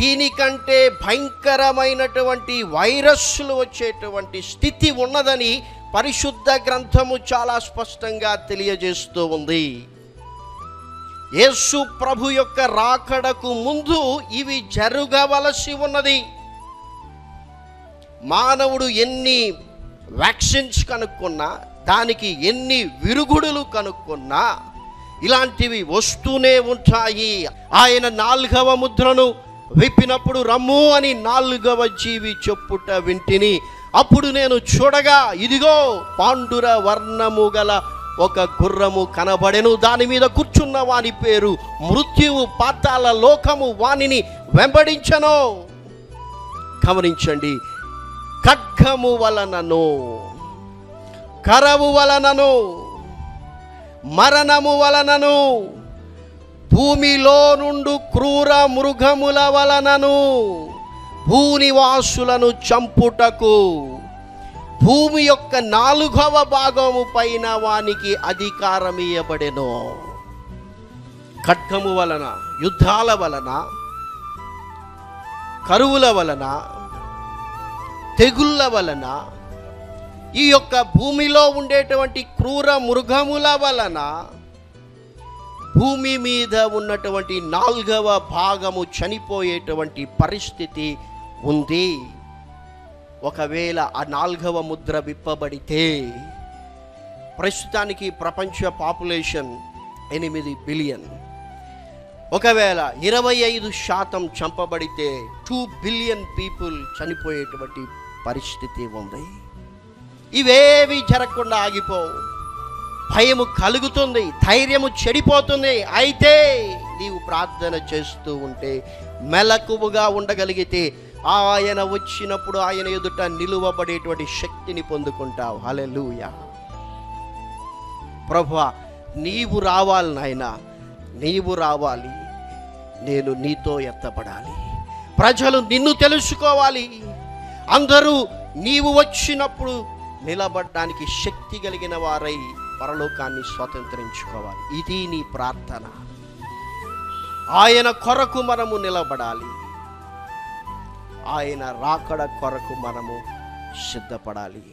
దీనికంటే భయంకరమైనటువంటి వైరస్లు వచ్చేటువంటి స్థితి ఉన్నదని పరిశుద్ధ గ్రంథము చాలా స్పష్టంగా తెలియజేస్తూ ఉంది. యేసు ప్రభు యొక్క రాకడకు ముందు ఇవి జరగవలసి ఉన్నది. మానవుడు ఎన్ని వ్యాక్సిన్స్ కనుక్కున్నా, దానికి ఎన్ని విరుగుడులు కనుక్కున్నా ఇలాంటివి వస్తూనే ఉంటాయి. ఆయన 4వ ముద్రను విప్పినప్పుడు రమ్ము అని 4వ జీవి చెప్పుట వింటిని. అప్పుడు నేను చూడగా ఇదిగో పాండుర వర్ణము గల ఒక గుర్రము కనబడెను. దాని మీద కూర్చున్న వాని పేరు మృత్యువు, పాతాళ లోకము వానిని వెంబడించెను. గమనించండి, ఖడ్గము వలనను, కరవు వలనను, మరణము వలనను, భూమిలో నుండు క్రూర మృగముల వలనను, భూనివాసులను చంపుటకు భూమి యొక్క 4వ భాగము పైన వానికి అధికారం ఇవ్వబడెను. ఖడ్గము వలన, యుద్ధాల వలన, కరువుల వలన, తెగుళ్ళ వలన, ఈ యొక్క భూమిలో ఉండేటువంటి క్రూర మృగముల వలన భూమి మీద ఉన్నటువంటి 4వ భాగము చనిపోయేటువంటి పరిస్థితి ఉంది. ఒకవేళ ఆ 4వ ముద్ర విప్పబడితే ప్రస్తుతానికి ప్రపంచ పాపులేషన్ 8 బిలియన్. ఒకవేళ 25% చంపబడితే 2 బిలియన్ పీపుల్ చనిపోయేటువంటి పరిస్థితి ఉంది. ఇవేవి జరగకుండా ఆగిపోవు. భయము కలుగుతుంది, ధైర్యము చెడిపోతుంది. అయితే నీవు ప్రార్థన చేస్తూ ఉంటే, మెలకువగా ఉండగలిగితే ఆయన వచ్చినప్పుడు ఆయన ఎదుట నిలువబడేటువంటి శక్తిని పొందుకుంటావు. హల్లెలూయా. ప్రభువా, నీవు రావాలి నాయనా, నీవు రావాలి, నేను నీతో ఎత్తబడాలి, ప్రజలు నిన్ను తెలుసుకోవాలి, అందరూ నీవు వచ్చినప్పుడు నిలబడడానికి శక్తి కలిగిన వారై పరలోకాన్ని స్వతంత్రించుకోవాలి. ఇది నీ ప్రార్థన. ఆయన కొరకు మనము నిలబడాలి, ఆయన రాకడ కొరకు మనము సిద్ధపడాలి.